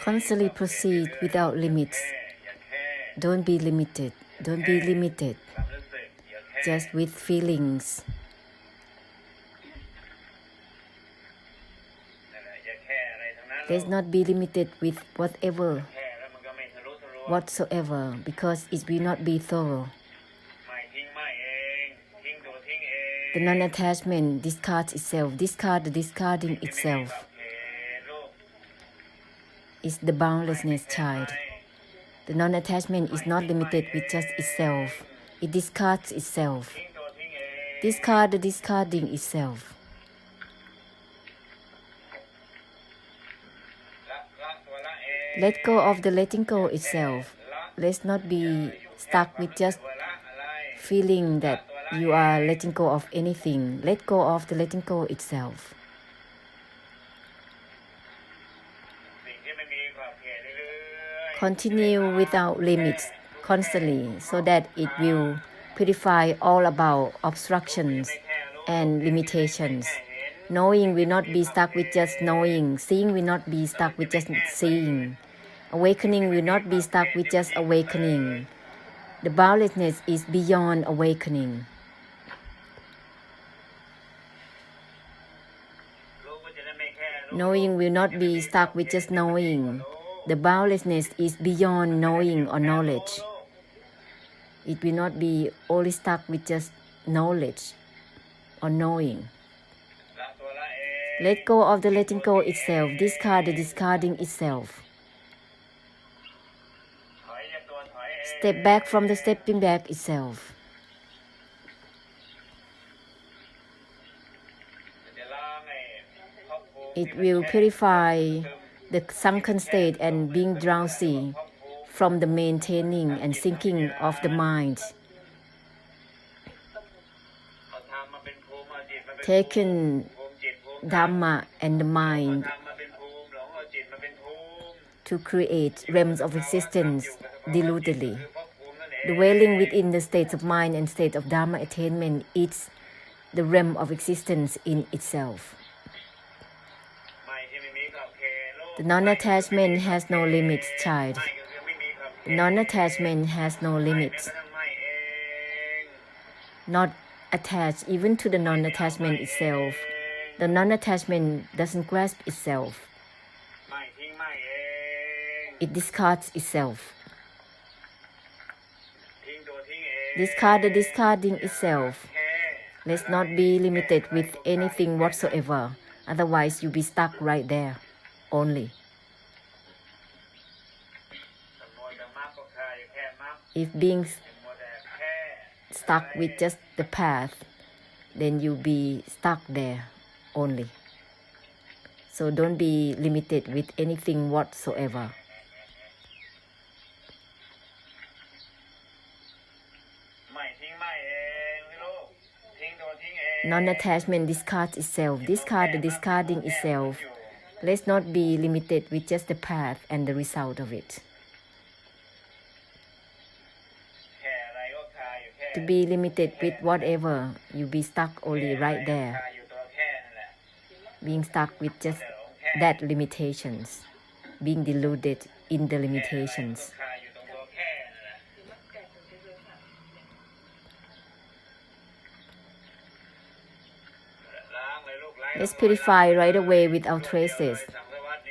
Constantly proceed without limits. Don't be limited. Don't be limited. Just with feelings. Let's not be limited with whatever, whatsoever, because it will not be thorough. The non-attachment discards itself. Discard the discarding itself. Is the boundlessness, child. The non-attachment is not limited with just itself. It discards itself. Discard the discarding itself. Let go of the letting go itself. Let's not be stuck with just feeling that you are letting go of anything. Let go of the letting go itself. Continue without limits constantly so that it will purify all about obstructions and limitations. Knowing will not be stuck with just knowing. Seeing will not be stuck with just seeing. Awakening will not be stuck with just awakening. The boundlessness is beyond awakening. Knowing will not be stuck with just knowing. The boundlessness is beyond knowing or knowledge. It will not be only stuck with just knowledge or knowing. Let go of the letting go itself. Discard the discarding itself. Step back from the stepping back itself. It will purify the sunken state and being drowsy from the maintaining and sinking of the mind. Taken Dhamma and the mind to create realms of existence deludedly. Dwelling within the states of mind and state of Dhamma attainment is the realm of existence in itself. The non-attachment has no limits, child. The non-attachment has no limits. Not attached even to the non-attachment itself. The non-attachment doesn't grasp itself. It discards itself. Discard the discarding itself. Let's not be limited with anything whatsoever. Otherwise, you'll be stuck right there only. If being stuck with just the path, then you'll be stuck there only. So don't be limited with anything whatsoever. Non-attachment discards itself. Discard the discarding itself. Let's not be limited with just the path and the result of it. To be limited with whatever, you'll be stuck only right there. Being stuck with just that limitations. Being deluded in the limitations. Let's purify right away without traces,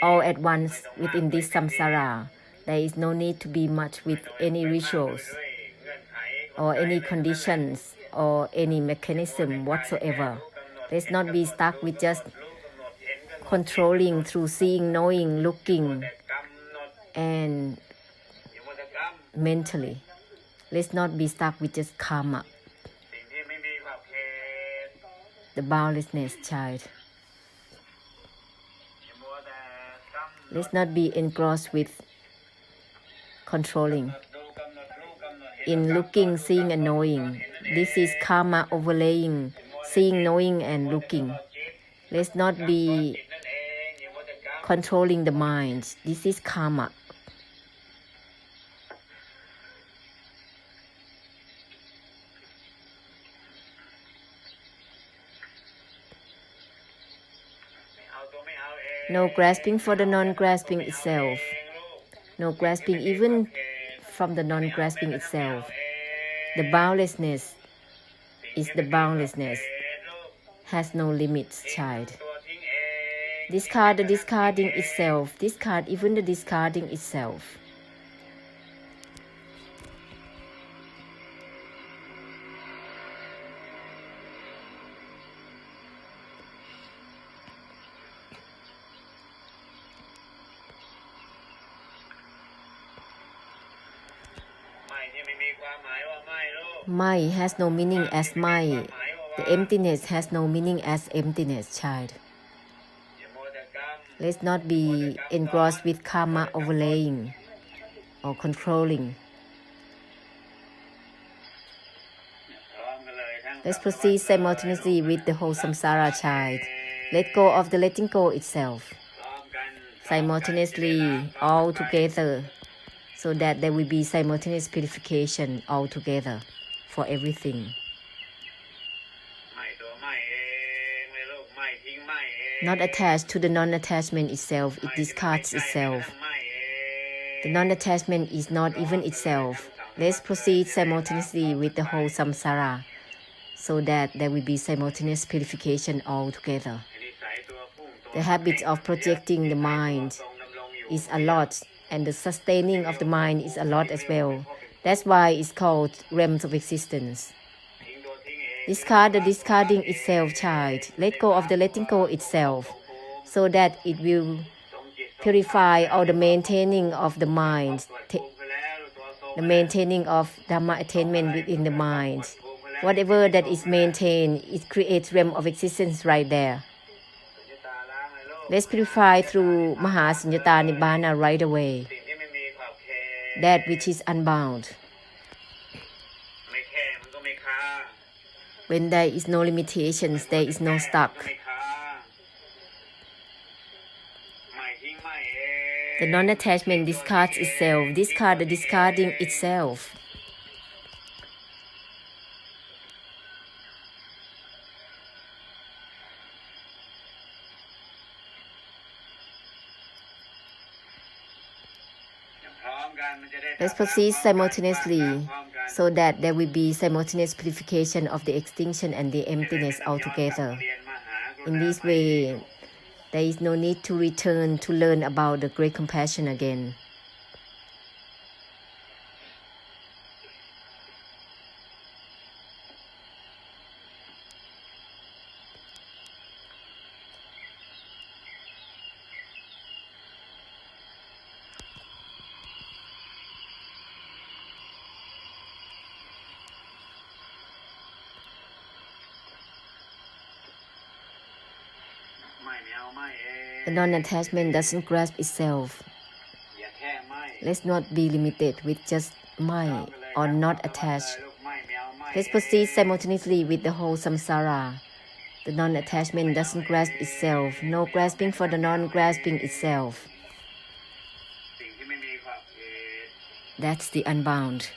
all at once within this samsara. There is no need to be much with any rituals or any conditions or any mechanism whatsoever. Let's not be stuck with just controlling through seeing, knowing, looking, and mentally. Let's not be stuck with just karma. The boundlessness, child. Let's not be engrossed with controlling. In looking, seeing and knowing. This is karma overlaying, seeing, knowing and looking. Let's not be controlling the mind. This is karma. No grasping for the non-grasping itself. no grasping even from the non-grasping itself. The boundlessness is the boundlessness, has no limits, child. Discard the discarding itself, discard even the discarding itself. My has no meaning as my. The emptiness has no meaning as emptiness, child. Let's not be engrossed with karma overlaying or controlling. Let's proceed simultaneously with the whole samsara, child. Let go of the letting go itself. Simultaneously, all together, so that there will be simultaneous purification all together for everything. Not attached to the non-attachment itself, it discards itself. The non-attachment is not even itself. Let's proceed simultaneously with the whole samsara, so that there will be simultaneous purification all together. The habit of projecting the mind is a lot, and the sustaining of the mind is a lot as well. That's why it's called realms of existence. Discard the discarding itself, child. Let go of the letting go itself, so that it will purify all the maintaining of the mind, the maintaining of Dhamma attainment within the mind. Whatever that is maintained, it creates realm of existence right there. Let's purify through Mahasunyata Nibbana right away, that which is unbound. When there is no limitations, there is no stuck. The non-attachment discards itself, discard the discarding itself. Let's proceed simultaneously, so that there will be simultaneous purification of the extinction and the emptiness altogether. In this way, there is no need to return to learn about the great compassion again. The non-attachment doesn't grasp itself. Let's not be limited with just my or not attached. Let's proceed simultaneously with the whole samsara. The non-attachment doesn't grasp itself. No grasping for the non-grasping itself. That's the unbound.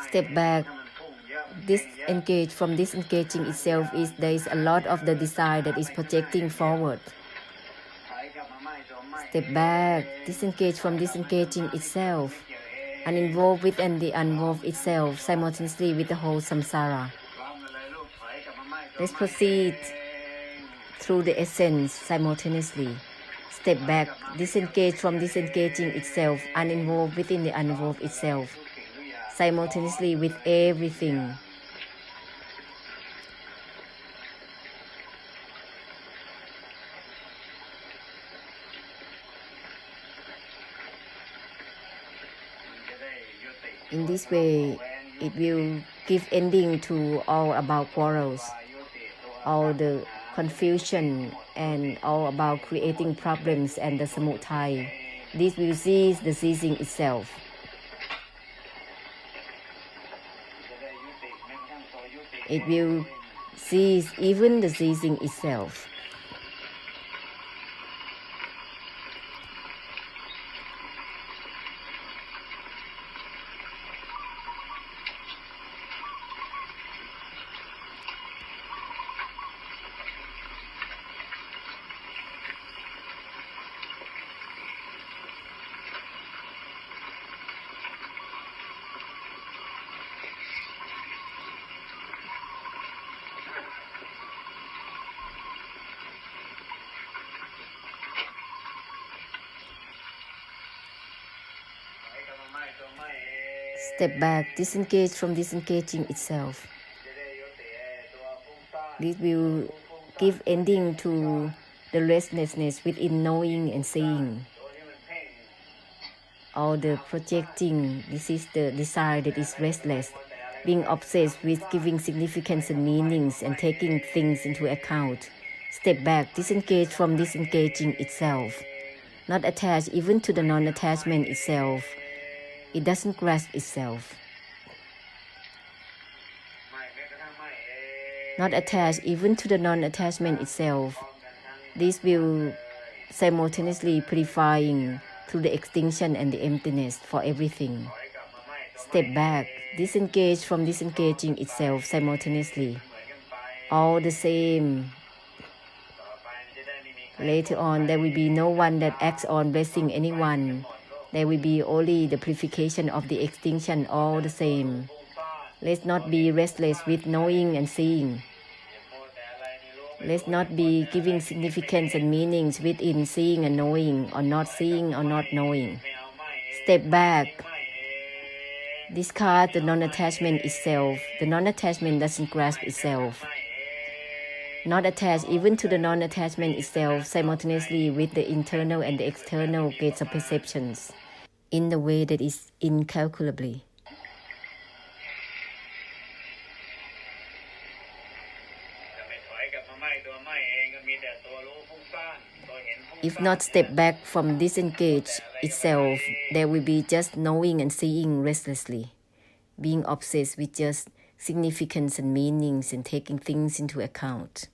Step back. Disengage from disengaging itself is there is a lot of the desire that is projecting forward. Step back. Disengage from disengaging itself, and involve with and the unvolve itself simultaneously with the whole samsara. Let's proceed through the essence simultaneously. Step back. Disengage from disengaging itself, and involve within the unvolve itself simultaneously with everything. In this way, it will give ending to all about quarrels, all the confusion, and all about creating problems and the samutai. This will cease the ceasing itself. It will cease even the ceasing itself. Step back, disengage from disengaging itself. This will give ending to the restlessness within knowing and seeing. All the projecting, this is the desire that is restless, being obsessed with giving significance and meanings and taking things into account. Step back, disengage from disengaging itself. Not attached even to the non-attachment itself. It doesn't grasp itself. Not attached even to the non-attachment itself. This will simultaneously purifying through the extinction and the emptiness for everything. Step back, disengage from disengaging itself simultaneously. All the same. Later on, there will be no one that acts on blessing anyone. There will be only the purification of the extinction all the same. Let's not be restless with knowing and seeing. Let's not be giving significance and meanings within seeing and knowing, or not seeing or not knowing. Step back. Discard the non-attachment itself. The non-attachment doesn't grasp itself. Not attached even to the non-attachment itself simultaneously with the internal and the external gates of perceptions in the way that is incalculably. If not step back from disengage itself, there will be just knowing and seeing restlessly, being obsessed with just significance and meanings and taking things into account.